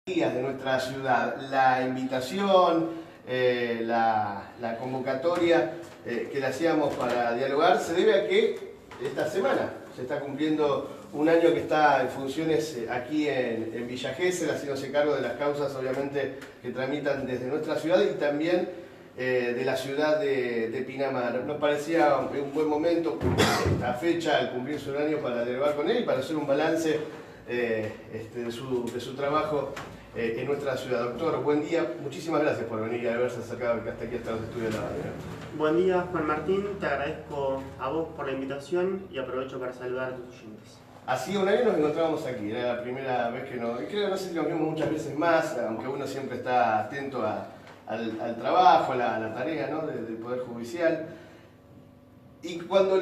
de nuestra ciudad. La invitación, la convocatoria que le hacíamos para dialogar se debe a que esta semana se está cumpliendo un año que está en funciones aquí en Villa Gesell, haciéndose cargo de las causas obviamente que tramitan desde nuestra ciudad y también de la ciudad de Pinamar. Nos parecía un buen momento esta fecha, al cumplirse un año, para dialogar con él y para hacer un balance de su trabajo en nuestra ciudad. Doctor, buen día, muchísimas gracias por venir y haberse acercado hasta aquí, hasta los estudios de la radio. Buen día, Juan Martín, te agradezco a vos por la invitación y aprovecho para saludar a tus oyentes. Hacía un año nos encontrábamos aquí, era la primera vez que nos... Creo que no sé si nos vimos muchas veces más, aunque uno siempre está atento al trabajo, a la tarea, ¿no?, del Poder Judicial. Y cuando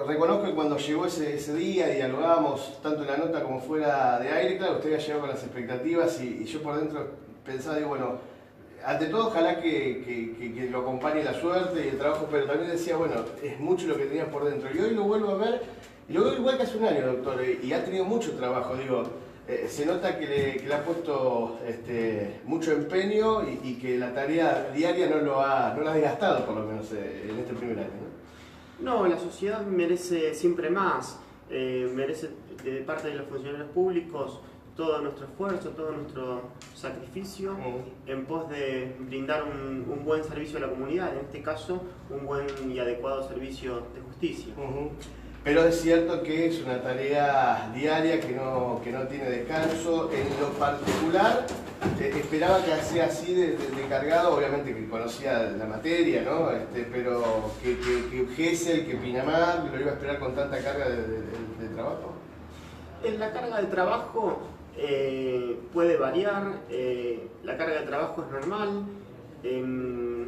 reconozco que cuando llegó ese día y dialogábamos tanto en la nota como fuera de aire, claro, usted había llegado con las expectativas y yo por dentro pensaba, digo, bueno, ante todo ojalá que lo acompañe la suerte y el trabajo, pero también decía, bueno, es mucho lo que tenía por dentro. Y hoy lo vuelvo a ver, y lo veo igual que hace un año, doctor, y ha tenido mucho trabajo, digo, se nota que le ha puesto mucho empeño y que la tarea diaria no la ha desgastado, por lo menos en este primer año, ¿no? No, la sociedad merece siempre más, merece de parte de los funcionarios públicos todo nuestro esfuerzo, todo nuestro sacrificio en pos de brindar un buen servicio a la comunidad, en este caso un buen y adecuado servicio de justicia. Pero es cierto que es una tarea diaria que no tiene descanso. En lo particular, esperaba que sea así de cargado, obviamente que conocía la materia, ¿no? Pero que Gesell, que Pinamar, lo iba a esperar con tanta carga de trabajo. La carga de trabajo puede variar, la carga de trabajo es normal.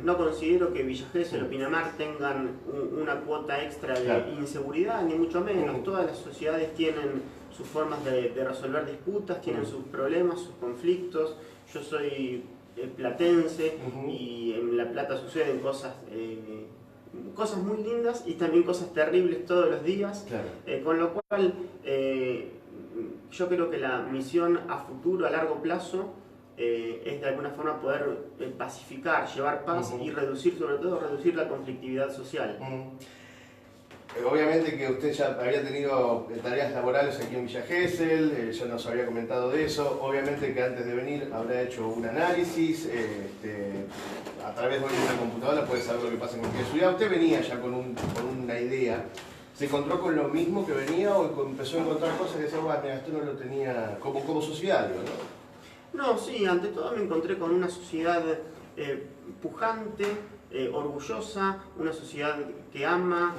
No considero que Villa Gesell o Pinamar tengan una cuota extra de inseguridad, ni mucho menos. Todas las sociedades tienen sus formas de resolver disputas, tienen sus problemas, sus conflictos. Yo soy platense y en La Plata suceden cosas muy lindas y también cosas terribles todos los días. Con lo cual yo creo que la misión a futuro, a largo plazo, es de alguna forma poder pacificar, llevar paz y reducir, sobre todo, reducir la conflictividad social. Obviamente que usted ya había tenido tareas laborales aquí en Villa Gesell, ya nos había comentado de eso. Obviamente que antes de venir habrá hecho un análisis, a través de una computadora puede saber lo que pasa en cualquier ciudad. Usted venía ya con una idea. ¿Se encontró con lo mismo que venía o empezó a encontrar cosas que decía, bueno, esto no lo tenía como sociedad, ¿no? No, sí, ante todo me encontré con una sociedad pujante, orgullosa, una sociedad que ama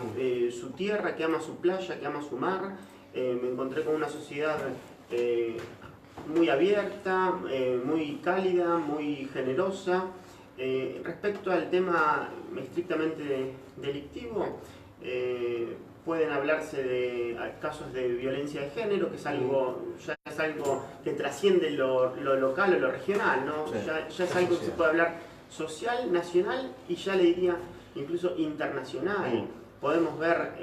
su tierra, que ama su playa, que ama su mar. Me encontré con una sociedad muy abierta, muy cálida, muy generosa. Respecto al tema estrictamente delictivo, pueden hablarse de casos de violencia de género, que es algo, ya es algo que trasciende lo local o lo regional, ¿no? Sí, ya es algo que se puede hablar social, nacional y ya le diría incluso internacional. Podemos ver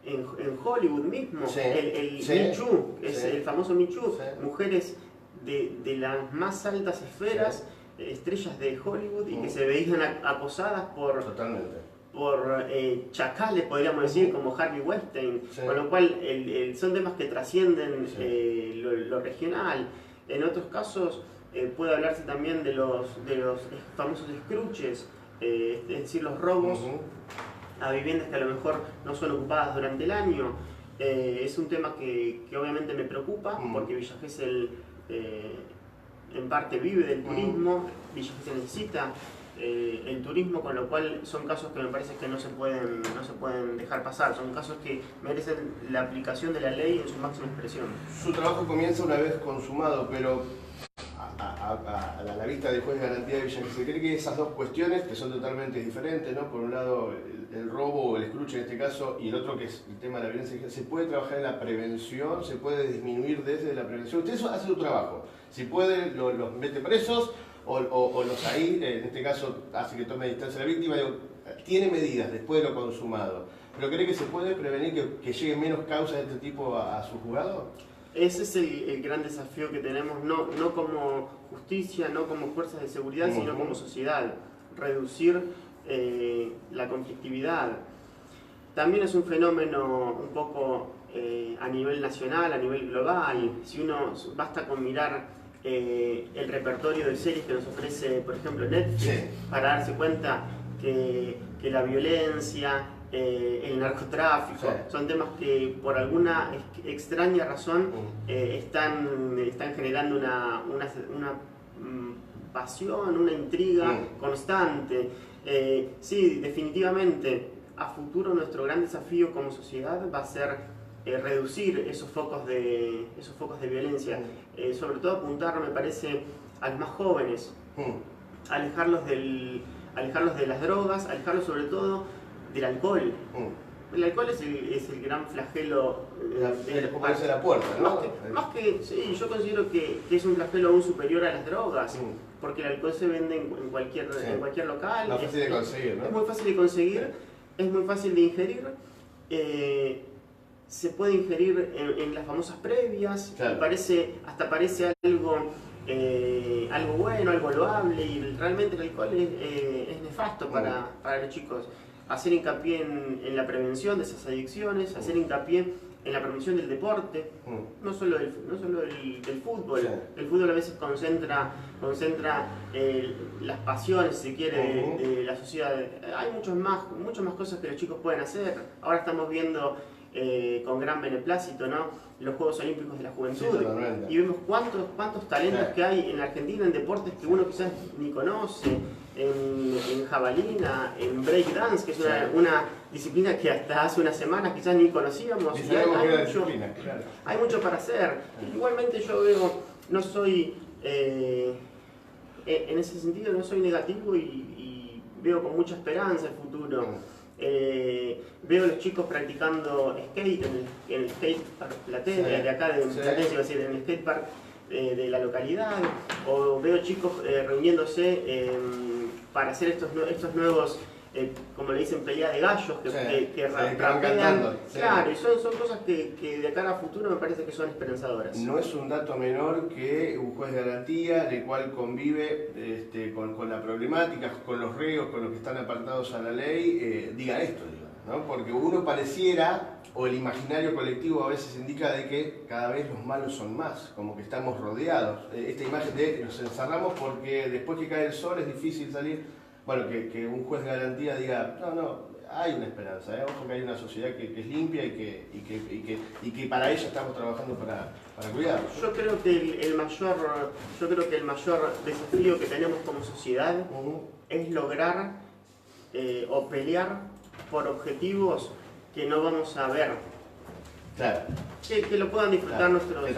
en Hollywood mismo el Me Too, el famoso Me Too, mujeres de las más altas esferas, estrellas de Hollywood y que se veían acosadas por chacales, podríamos decir, como Harvey Weinstein, con lo cual son temas que trascienden lo regional. En otros casos puede hablarse también de los famosos escruches, es decir, los robos a viviendas que a lo mejor no son ocupadas durante el año. Es un tema que obviamente me preocupa, porque Villa Gesell en parte vive del turismo. Villa Gesell necesita el turismo, con lo cual son casos que me parece que no se pueden dejar pasar, son casos que merecen la aplicación de la ley en su máxima expresión. Su trabajo comienza una vez consumado, pero a la vista del juez de garantía de Villa Gesell, ¿cree que esas dos cuestiones, que son totalmente diferentes, ¿no? Por un lado el robo o el escruche en este caso, y el otro que es el tema de la violencia, ¿se puede trabajar en la prevención? ¿Se puede disminuir desde la prevención? Usted hace su trabajo, si puede los mete presos o los ahí, en este caso hace que tome distancia la víctima, tiene medidas después de lo consumado, pero ¿cree que se puede prevenir que lleguen menos causas de este tipo a su juzgado? Ese es el gran desafío que tenemos, no como justicia, no como fuerzas de seguridad, sino como sociedad. Reducir la conflictividad. También es un fenómeno un poco a nivel nacional, a nivel global. Si uno basta con mirar el repertorio de series que nos ofrece, por ejemplo, Netflix, para darse cuenta que la violencia, el narcotráfico, son temas que por alguna extraña razón están generando una pasión, una intriga constante. Sí, definitivamente, a futuro nuestro gran desafío como sociedad va a ser reducir esos focos de violencia, sobre todo apuntar, me parece, a los más jóvenes, alejarlos de las drogas, alejarlos sobre todo del alcohol. El alcohol es el gran flagelo de la puerta, ¿no? Más que, sí, yo considero que es un flagelo aún superior a las drogas, porque el alcohol se vende en cualquier local. Es fácil de conseguir, ¿no? Es muy fácil de conseguir, es muy fácil de ingerir. Se puede ingerir en las famosas previas, claro. Hasta parece algo bueno, algo loable, y realmente el alcohol es nefasto para los chicos. Hacer hincapié en la prevención de esas adicciones, hacer hincapié en la prevención del deporte, no solo del fútbol. Sí. El fútbol a veces concentra las pasiones, si se quiere, de la sociedad. Hay muchas más cosas que los chicos pueden hacer. Ahora estamos viendo con gran beneplácito, ¿no?, los Juegos Olímpicos de la Juventud, y vemos cuántos talentos que hay en Argentina en deportes que uno quizás ni conoce, en jabalina, en breakdance, que es una disciplina que hasta hace unas semanas quizás ni conocíamos. Hay mucho para hacer. Igualmente yo veo, no soy, en ese sentido no soy negativo, y veo con mucha esperanza el futuro. Veo a los chicos practicando skate en el skate park Platense, de acá de Platense, iba a decir, en el skate park de la localidad, o veo chicos reuniéndose para hacer estos nuevos, como le dicen, pelea de gallos, que rapean. Claro, y son cosas que de cara a futuro me parece que son esperanzadoras. No es un dato menor que un juez de garantía, el cual convive con la problemática, con los reos, con los que están apartados a la ley, diga esto, ¿no? Porque uno pareciera, o el imaginario colectivo a veces indica de que cada vez los malos son más, como que estamos rodeados. Esta imagen de nos encerramos porque después que cae el sol es difícil salir. Bueno, que un juez de garantía diga, no, hay una esperanza, ojo que hay una sociedad que es limpia y que para ella estamos trabajando para cuidarla. Yo creo que el mayor desafío que tenemos como sociedad es lograr o pelear por objetivos que no vamos a ver. Claro. Que lo puedan disfrutar nuestros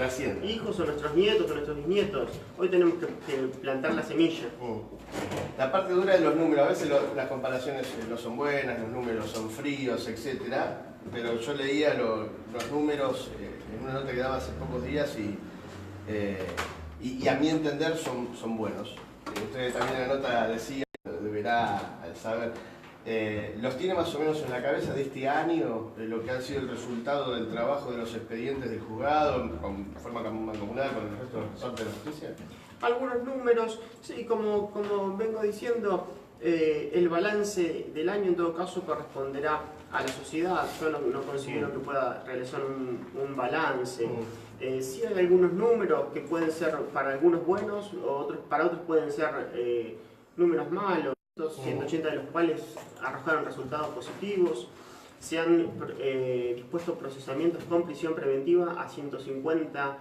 hijos o nuestros nietos o nuestros bisnietos. Hoy tenemos que plantar la semilla. La parte dura de los números, a veces las comparaciones no son buenas, los números son fríos, etc. Pero yo leía los números en una nota que daba hace pocos días y a mi entender son buenos. Usted también en la nota decía, deberá saber, los tiene más o menos en la cabeza de este año, lo que ha sido el resultado del trabajo de los expedientes del juzgado, en forma mancomunada con el resto de los resortes de la justicia. Algunos números, sí, como vengo diciendo, el balance del año en todo caso corresponderá a la sociedad. Yo no considero que pueda realizar un balance. Sí hay algunos números que pueden ser para algunos buenos, para otros pueden ser números malos. 180 de los cuales arrojaron resultados positivos. Se han dispuesto procesamientos con prisión preventiva a 150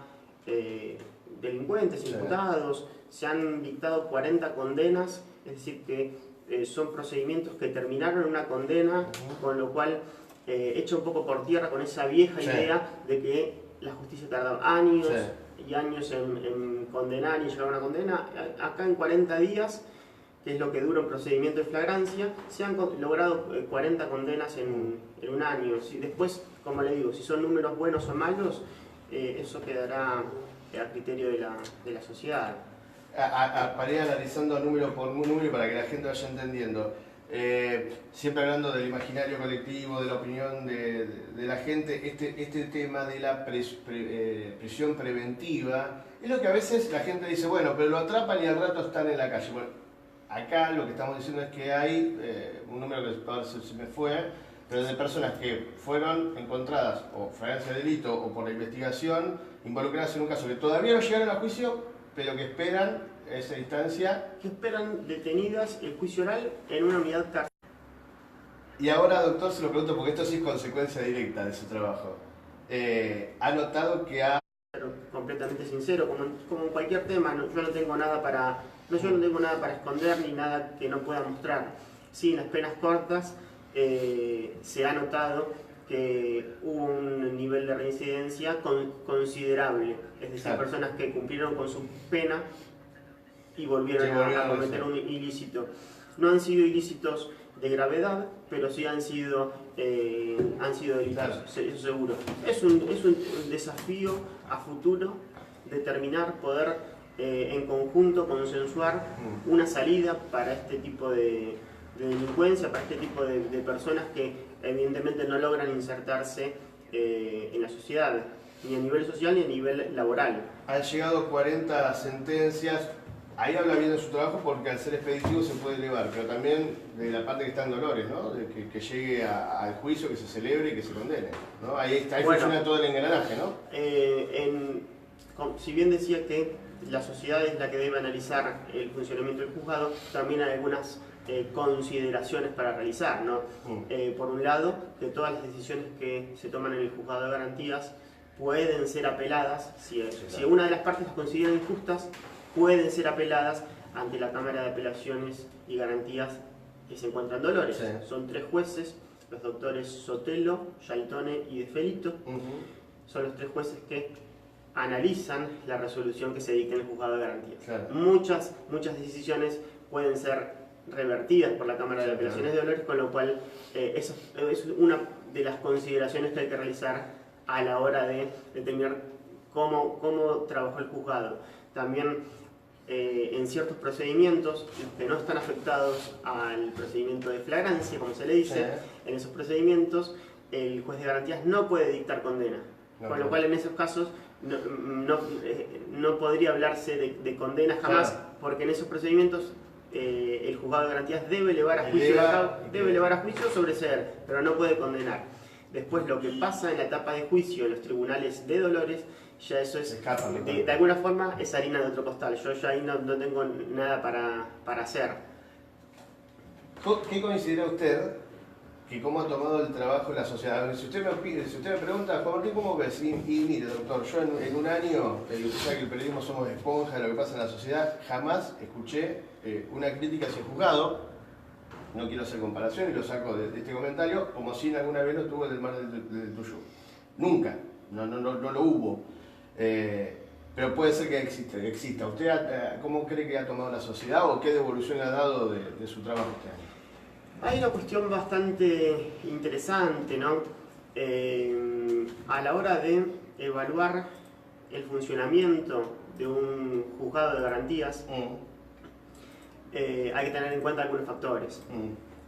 delincuentes, imputados. Se han dictado 40 condenas, es decir que son procedimientos que terminaron en una condena, con lo cual echa un poco por tierra con esa vieja idea de que la justicia tarda años y años en condenar y llegar a una condena. Acá en 40 días, que es lo que dura un procedimiento de flagrancia, se han logrado 40 condenas en un año. Después, como le digo, si son números buenos o malos, eso quedará a criterio de la sociedad. Para ir analizando número por número para que la gente vaya entendiendo. siempre hablando del imaginario colectivo, de la opinión de la gente, este tema de la prisión preventiva, es lo que a veces la gente dice, bueno, pero lo atrapan y al rato están en la calle. Bueno, acá lo que estamos diciendo es que hay un número que ahora se me fue, pero de personas que fueron encontradas o flagrancia de delito o por la investigación involucradas en un caso que todavía no llegaron a juicio, pero que esperan esa instancia. Que esperan detenidas el juicio oral en una unidad carcelaria. Y ahora, doctor, se lo pregunto porque esto sí es consecuencia directa de su trabajo. ¿Ha notado que ha... Completamente sincero, como en cualquier tema, yo no tengo nada para... yo no tengo nada para esconder ni nada que no pueda mostrar. Sí, en las penas cortas se ha notado que hubo un nivel de reincidencia considerable. Es decir, claro, personas que cumplieron con su pena y volvieron a cometer un ilícito. No han sido ilícitos de gravedad, pero sí han sido delitos, claro, eso seguro. Es un desafío a futuro determinar, poder en conjunto consensuar una salida para este tipo de delincuencia, para este tipo de personas que evidentemente no logran insertarse en la sociedad, ni a nivel social ni a nivel laboral. Han llegado 40 sentencias. Ahí habla bien de su trabajo porque al ser expeditivo se puede elevar, pero también de la parte que está en Dolores, ¿no? De que llegue al juicio, que se celebre y que se condene, ¿no? Ahí funciona todo el engranaje, ¿no? Si bien decía que la sociedad es la que debe analizar el funcionamiento del juzgado, también hay algunas consideraciones para realizar, ¿no? Por un lado, que todas las decisiones que se toman en el juzgado de garantías pueden ser apeladas, si una de las partes las considera injustas, pueden ser apeladas ante la Cámara de Apelaciones y Garantías que se encuentra en Dolores. Sí. Son 3 jueces, los doctores Sotelo, Yaltone y De Felito. Son los 3 jueces que analizan la resolución que se dicta en el juzgado de garantías. Claro. Muchas decisiones pueden ser revertidas por la Cámara de Apelaciones de Dolores, con lo cual eso es una de las consideraciones que hay que realizar a la hora de determinar cómo trabajó el juzgado. También en ciertos procedimientos, los que no están afectados al procedimiento de flagrancia, como se le dice, en esos procedimientos el juez de garantías no puede dictar condena, con lo cual en esos casos no podría hablarse de condena jamás, claro, porque en esos procedimientos el juzgado de garantías debe elevar a juicio sobre ceder, pero no puede condenar. Después, lo que pasa en la etapa de juicio en los tribunales de Dolores, ya eso es, de alguna forma, es harina de otro costal. Yo ya ahí no tengo nada para hacer. ¿Qué considera usted que cómo ha tomado el trabajo en la sociedad? Si usted me pregunta, Juan Martín, ¿cómo ves? Y mire, doctor, yo en un año, usted sabe que el periodismo somos esponja de lo que pasa en la sociedad, jamás escuché una crítica hacia el juzgado. No quiero hacer comparación y lo saco de este comentario, como si alguna vez lo tuvo el del Mar del Tuyú. Nunca, no lo hubo. Pero puede ser que exista. ¿Usted cómo cree que ha tomado la sociedad o qué devolución ha dado de su trabajo este año? Hay una cuestión bastante interesante, ¿no? A la hora de evaluar el funcionamiento de un juzgado de garantías, hay que tener en cuenta algunos factores.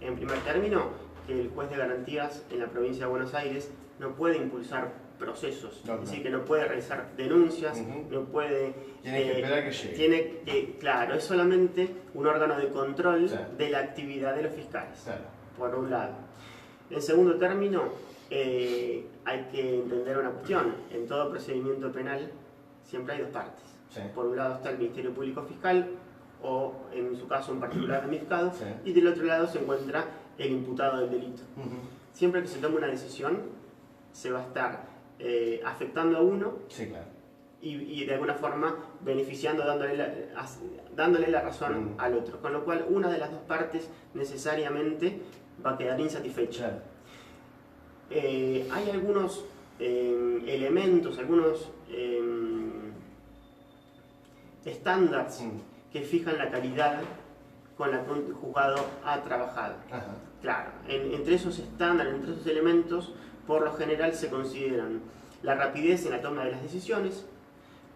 En primer término, que el juez de garantías en la provincia de Buenos Aires no puede impulsar procesos, es decir, que no puede realizar denuncias, no puede... Tiene que esperar que llegue. Claro, es solamente un órgano de control de la actividad de los fiscales, por un lado. En segundo término, hay que entender una cuestión. En todo procedimiento penal siempre hay 2 partes. Por un lado está el Ministerio Público Fiscal, o en su caso en particular damnificado, y del otro lado se encuentra el imputado del delito. Siempre que se tome una decisión, se va a estar afectando a uno, y de alguna forma beneficiando, dándole la razón al otro, con lo cual una de las 2 partes necesariamente va a quedar insatisfecha. Hay algunos elementos, algunos estándares que fijan la calidad con la que un juzgado ha trabajado. Claro, entre esos estándares, entre esos elementos, por lo general se consideran la rapidez en la toma de las decisiones,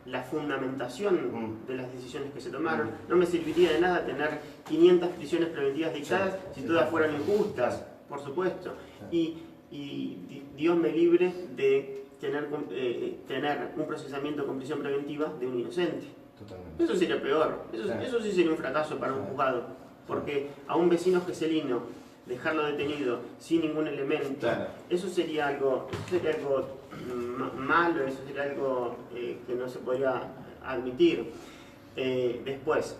la fundamentación de las decisiones que se tomaron. No me serviría de nada tener 500 prisiones preventivas dictadas si todas fueran injustas, por supuesto. Y Dios me libre de tener un procesamiento con prisión preventiva de un inocente. Totalmente. Eso sería peor. Eso sí sería un fracaso para un juzgado. Porque a un vecino geselino dejarlo detenido sin ningún elemento, eso sería algo malo, eso sería algo que no se podría admitir. Después,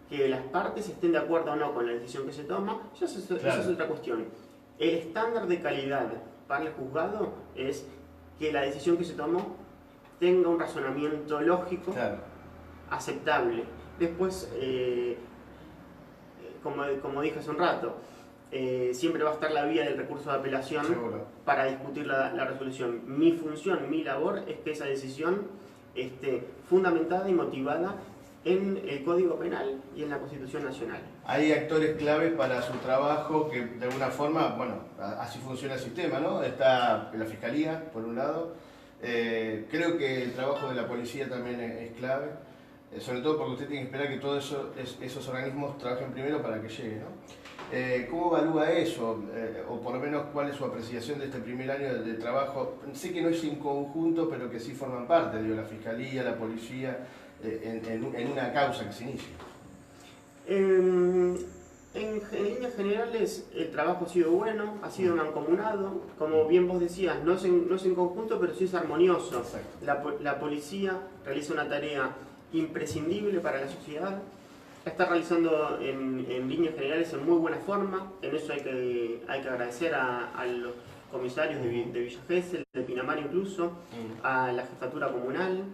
que las partes estén de acuerdo o no con la decisión que se toma, esa es otra cuestión. El estándar de calidad para el juzgado es que la decisión que se tomó tenga un razonamiento lógico, aceptable. Después, como dije hace un rato, siempre va a estar la vía del recurso de apelación para discutir la resolución. Mi función, mi labor es que esa decisión esté fundamentada y motivada en el Código Penal y en la Constitución Nacional. Hay actores clave para su trabajo que de alguna forma, bueno, así funciona el sistema, ¿no? Está la Fiscalía, por un lado. Creo que el trabajo de la policía también es clave, sobre todo porque usted tiene que esperar que todos esos organismos trabajen primero para que llegue, ¿no? ¿Cómo evalúa eso? O por lo menos, ¿cuál es su apreciación de este primer año de trabajo? Sé que no es en conjunto, pero que sí forman parte, digo, la Fiscalía, la Policía, en una causa que se inicia. En líneas generales, el trabajo ha sido bueno, ha sido mancomunado. Como bien vos decías, no es en conjunto, pero sí es armonioso. La policía realiza una tarea imprescindible para la sociedad. La está realizando en líneas generales en muy buena forma. En eso hay que agradecer a los comisarios de Villa Gesell, de Pinamar incluso, a la jefatura comunal,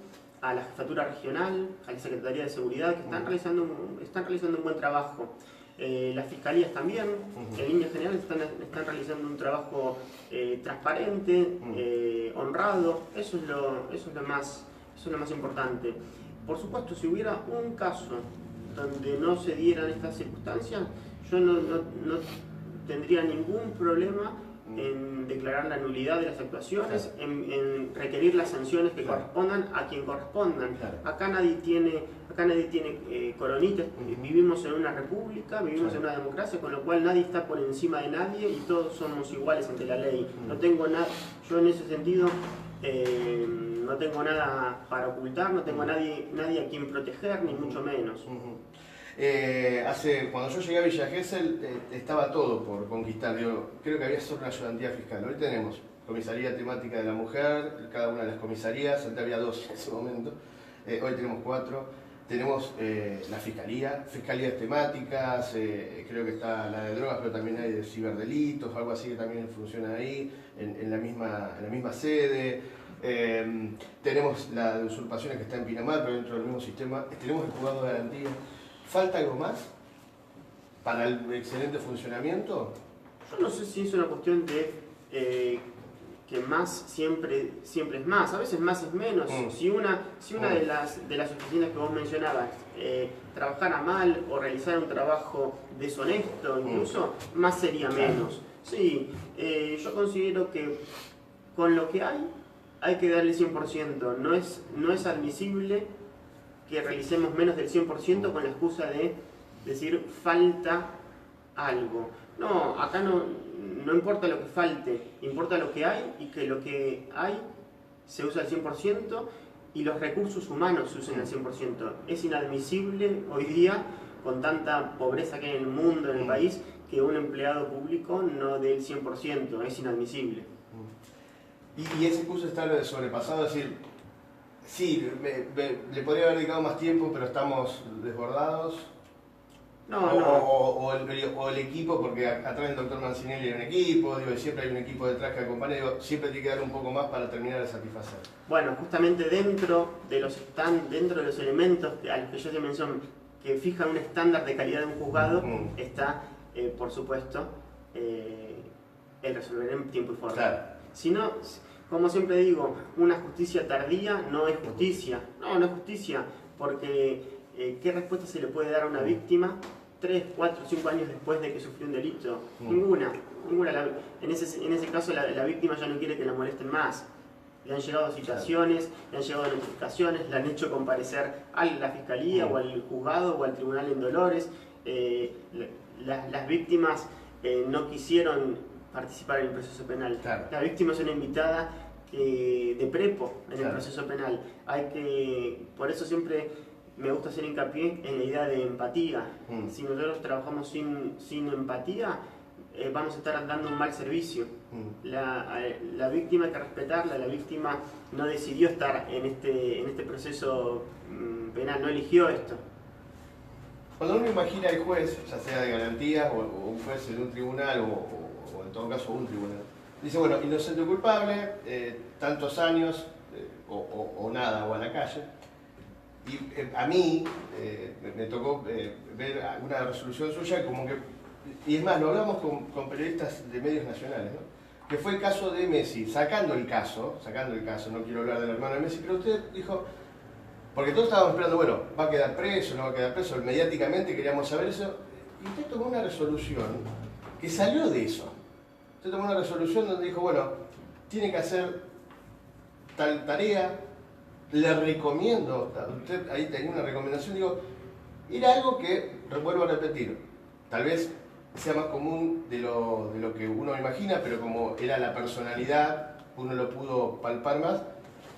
a la jefatura regional, a la Secretaría de Seguridad, que están realizando un buen trabajo. Las fiscalías también, en líneas generales, están realizando un trabajo transparente, honrado. Eso es lo más importante. Por supuesto, si hubiera un caso donde no se dieran estas circunstancias, yo no tendría ningún problema en declarar la nulidad de las actuaciones, en requerir las sanciones que correspondan a quien correspondan. Acá nadie tiene coronitas, vivimos en una república, vivimos en una democracia, con lo cual nadie está por encima de nadie y todos somos iguales ante la ley. No tengo nada, yo en ese sentido no tengo nada para ocultar, no tengo a nadie a quien proteger, ni mucho menos. Cuando yo llegué a Villa Gesell estaba todo por conquistar. Creo que había solo una ayudantía fiscal. Hoy tenemos comisaría temática de la mujer, cada una de las comisarías, antes había 2 en ese momento, hoy tenemos 4. Tenemos la fiscalías temáticas, creo que está la de drogas, pero también hay de ciberdelitos, algo así que también funciona ahí, en la misma sede. Tenemos la de usurpaciones que está en Pinamar, pero dentro del mismo sistema. Tenemos el juzgado de garantía. ¿Falta algo más para el excelente funcionamiento? Yo no sé si es una cuestión de que más siempre es más, a veces más es menos. Si una de las oficinas que vos mencionabas trabajara mal o realizara un trabajo deshonesto incluso, más sería menos. Sí, yo considero que con lo que hay que darle 100%. No es admisible que realicemos menos del 100% con la excusa de decir falta algo. No, acá no importa lo que falte, importa lo que hay y que lo que hay se usa al 100% y los recursos humanos se usen al 100%. Es inadmisible hoy día, con tanta pobreza que hay en el mundo, en el país, que un empleado público no dé el 100%, es inadmisible. Y ese curso está sobrepasado, es decir, sí, le podría haber dedicado más tiempo, pero estamos desbordados. O el equipo, porque atrás del doctor Mancinelli hay un equipo, y siempre hay un equipo detrás que acompaña, siempre tiene que dar un poco más para terminar de satisfacer. Bueno, justamente dentro de los elementos a los que yo te menciono, que fijan un estándar de calidad de un juzgado, está, por supuesto, el resolver en tiempo y forma. Claro. Si no, como siempre digo, una justicia tardía no es justicia. No es justicia, porque ¿qué respuesta se le puede dar a una víctima 3, 4, 5 años después de que sufrió un delito? Ninguna. En ese caso la víctima ya no quiere que la molesten más. Le han llegado citaciones, le han llegado notificaciones, le han hecho comparecer a la fiscalía o al juzgado o al tribunal en Dolores. Las víctimas no quisieron participar en el proceso penal. Claro. La víctima es una invitada de prepo en el proceso penal. Por eso siempre me gusta hacer hincapié en la idea de empatía. Si nosotros trabajamos sin empatía, vamos a estar dando un mal servicio. La víctima hay que respetarla, la víctima no decidió estar en este proceso penal, no eligió esto. Cuando uno imagina al juez, ya sea de garantías o un juez en un tribunal o en todo caso un tribunal, dice, bueno, inocente o culpable, tantos años o nada, o a la calle. Y a mí me tocó ver una resolución suya como que, y es más, lo hablamos con periodistas de medios nacionales, ¿no? Que fue el caso de Messi, sacando el caso, no quiero hablar del hermano de Messi, pero usted dijo, porque todos estábamos esperando, bueno, va a quedar preso, no va a quedar preso, mediáticamente queríamos saber eso, y usted tomó una resolución que salió de eso. Usted tomó una resolución donde dijo, bueno, tiene que hacer tal tarea, le recomiendo, usted ahí tenía una recomendación, digo, era algo que, vuelvo a repetir, tal vez sea más común de lo que uno imagina, pero como era la personalidad, uno lo pudo palpar más,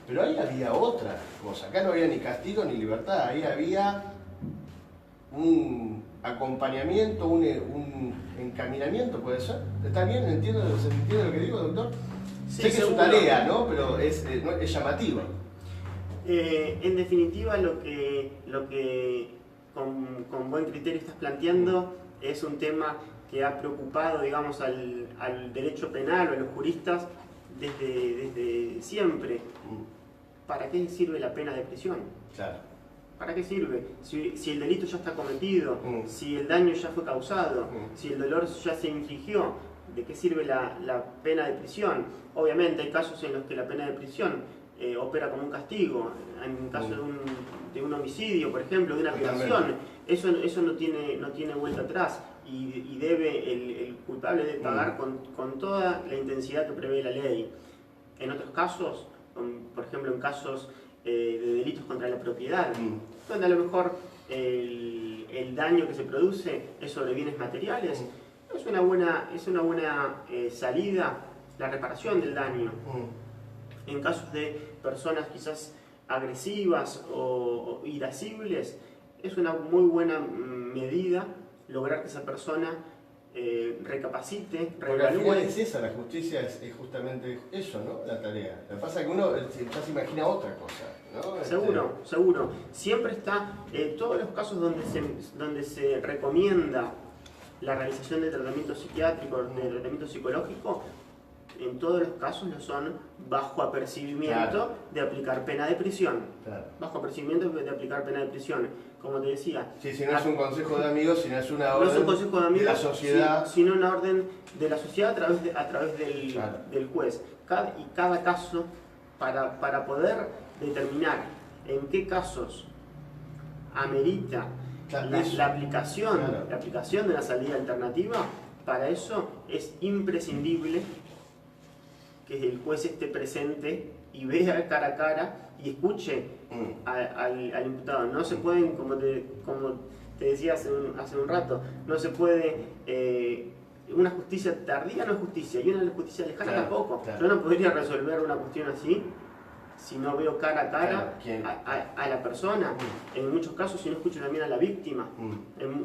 pero ahí había otra cosa, acá no había ni castigo ni libertad, ahí había un acompañamiento, un encaminamiento, ¿puede ser? ¿Está bien? ¿Se entiende lo que digo, doctor? Sí, sé que es su tarea, ¿no? Pero es llamativa. En definitiva, lo que con buen criterio estás planteando es un tema que ha preocupado, digamos, al derecho penal o a los juristas desde siempre. ¿Para qué sirve la pena de prisión? Claro. ¿Para qué sirve? Si el delito ya está cometido, si el daño ya fue causado, si el dolor ya se infligió, ¿de qué sirve la pena de prisión? Obviamente hay casos en los que la pena de prisión opera como un castigo. En caso de un homicidio, por ejemplo, de una violación, eso no tiene vuelta atrás y el culpable debe pagar con toda la intensidad que prevé la ley. En otros casos, por ejemplo en casos de delitos contra la propiedad, donde a lo mejor el daño que se produce es sobre bienes materiales, es una buena salida la reparación del daño. En casos de personas quizás agresivas o irascibles, es una muy buena medida lograr que esa persona recapacite, reevalúe. Porque al final es esa, la justicia es justamente eso, ¿no? La tarea. Lo que pasa es que uno ya se imagina otra cosa, ¿no? Seguro. Siempre está, todos los casos donde se recomienda la realización de tratamiento psiquiátrico, de tratamiento psicológico, en todos los casos lo son bajo apercibimiento de aplicar pena de prisión. Bajo apercibimiento de aplicar pena de prisión. Como te decía... Sí, si no es un consejo de amigos, si no es una orden de la sociedad... Sino una orden de la sociedad a través del juez. Cada caso, para poder determinar en qué casos amerita la aplicación de una salida alternativa, para eso es imprescindible que el juez esté presente y vea cara a cara y escuche al imputado. No se pueden, como te decía hace un rato, no se puede, una justicia tardía no es justicia y una justicia lejana tampoco. Yo no podría resolver una cuestión así si no veo cara a cara a la persona. En muchos casos si no escucho también a la víctima.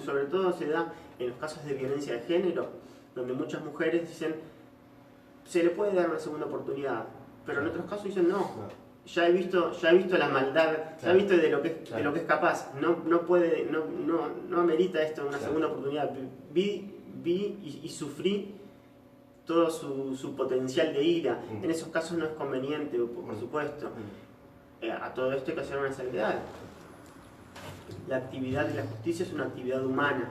Sobre todo se da en los casos de violencia de género, donde muchas mujeres dicen se le puede dar una segunda oportunidad, pero en otros casos dicen no. Ya he visto la maldad, ya he visto de lo que es capaz, no amerita esto una segunda oportunidad. Vi y sufrí todo su potencial de ira. En esos casos no es conveniente, por supuesto. A todo esto hay que hacer una salvedad. La actividad de la justicia es una actividad humana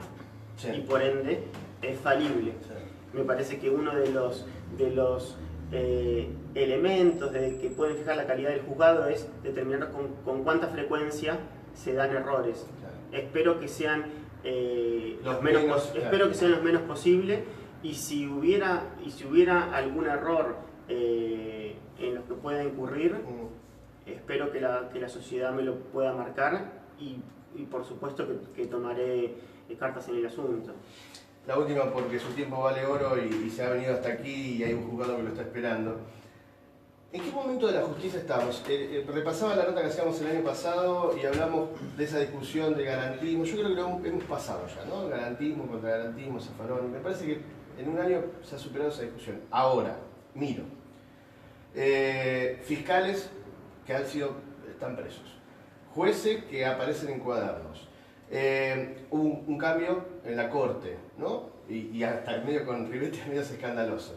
y por ende es falible. Me parece que uno de los elementos que pueden fijar la calidad del juzgado es determinar con cuánta frecuencia se dan errores. Espero que sean los menos posible, y si hubiera algún error en los que pueda incurrir. Espero que la sociedad me lo pueda marcar y por supuesto que tomaré cartas en el asunto. La última, porque su tiempo vale oro y se ha venido hasta aquí y hay un juzgado que lo está esperando. ¿En qué momento de la justicia estamos? Repasaba la nota que hacíamos el año pasado y hablamos de esa discusión de garantismo. Yo creo que lo hemos pasado ya, ¿no? Garantismo contra garantismo, zafarón. Me parece que en un año se ha superado esa discusión. Ahora, miro. Fiscales que están presos. Jueces que aparecen en cuadernos. Hubo un cambio en la corte, ¿no? Y hasta medio con ribetes medios escandalosos.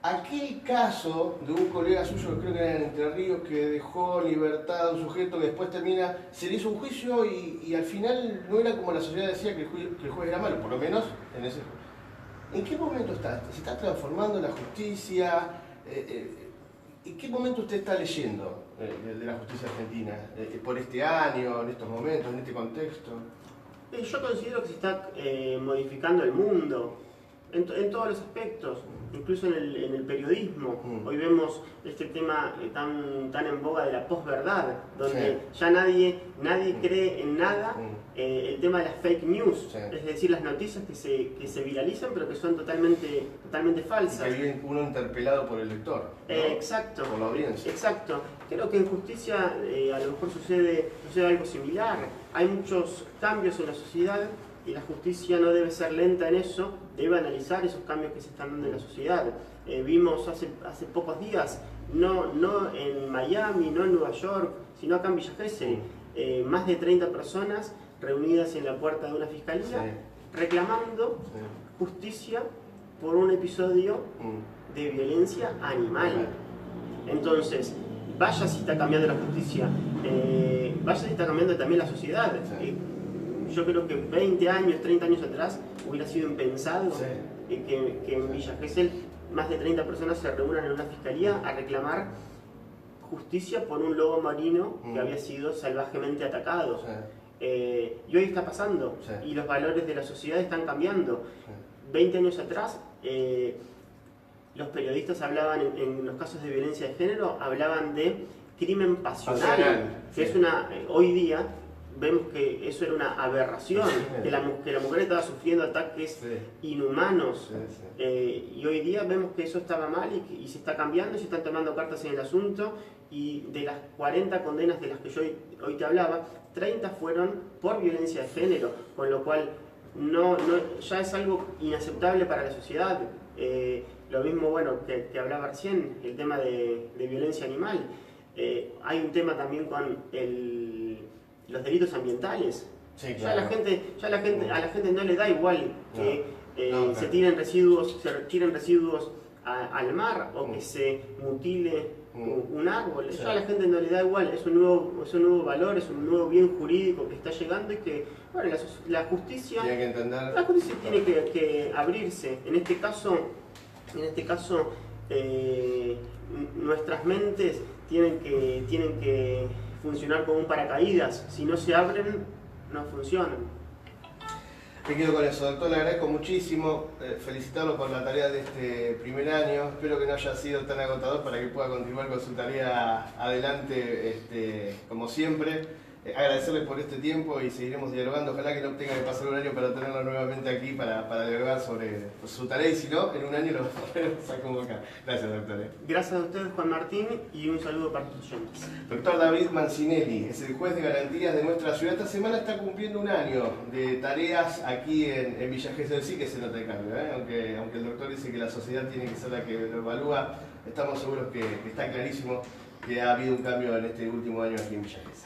Aquel caso de un colega suyo, creo que era en Entre Ríos, que dejó en libertad a un sujeto que después se le hizo un juicio y al final no era como la sociedad decía que el juez era malo, por lo menos en ese. ¿En qué momento está? ¿Se está transformando la justicia? ¿En qué momento usted está leyendo de la justicia argentina? ¿Por este año, en estos momentos, en este contexto? Yo considero que se está modificando el mundo en todos los aspectos, incluso en el periodismo. Hoy vemos este tema tan en boga de la posverdad, donde ya nadie cree en nada. El tema de las fake news, es decir, las noticias que se viralizan pero que son totalmente falsas. Y que viene uno interpelado por el lector, ¿no? Exacto. Por la audiencia. Exacto. Creo que en justicia a lo mejor sucede algo similar. Hay muchos cambios en la sociedad y la justicia no debe ser lenta en eso, debe analizar esos cambios que se están dando en la sociedad. Vimos hace pocos días, no en Miami, no en Nueva York, sino acá en Villa Gesell, más de 30 personas reunidas en la puerta de una fiscalía reclamando justicia por un episodio de violencia animal. Entonces, vaya si está cambiando la justicia, vaya si está cambiando también la sociedad. Yo creo que 20 años, 30 años atrás hubiera sido impensado que en Villa Gesell más de 30 personas se reúnan en una fiscalía a reclamar justicia por un lobo marino que había sido salvajemente atacado. Y hoy está pasando y los valores de la sociedad están cambiando. 20 años atrás los periodistas hablaban en los casos de violencia de género, hablaban de crimen pasional, que es hoy día vemos que eso era una aberración, que la mujer estaba sufriendo ataques inhumanos, y hoy día vemos que eso estaba mal y se está cambiando y se están tomando cartas en el asunto, y de las 40 condenas de las que yo hoy te hablaba, 30 fueron por violencia de género, con lo cual ya es algo inaceptable para la sociedad. Lo mismo, bueno, que hablaba recién, el tema de violencia animal. Hay un tema también con los delitos ambientales. Claro. A la gente no le da igual que se tiren residuos al mar o que se mutile un árbol. Ya a la gente no le da igual, es un nuevo valor, es un nuevo bien jurídico que está llegando y que la justicia tiene que entender. La justicia tiene que abrirse. En este caso nuestras mentes tienen que funcionar como un paracaídas. Si no se abren, no funcionan. Me quedo con eso, doctor, le agradezco muchísimo, felicitarlo por la tarea de este primer año, espero que no haya sido tan agotador para que pueda continuar con su tarea adelante, como siempre. Agradecerle por este tiempo y seguiremos dialogando, ojalá que no tenga que pasar un año para tenerlo nuevamente aquí para dialogar sobre su tarea, y si no, en un año lo vamos a convocar. Gracias, doctor. Gracias a ustedes, Juan Martín, y un saludo para tus oyentes. Doctor David Mancinelli es el juez de garantías de nuestra ciudad. Esta semana está cumpliendo un año de tareas aquí en Villa Gesell. Sí que se nota el cambio, aunque el doctor dice que la sociedad tiene que ser la que lo evalúa, estamos seguros que está clarísimo que ha habido un cambio en este último año aquí en Villa Gesell.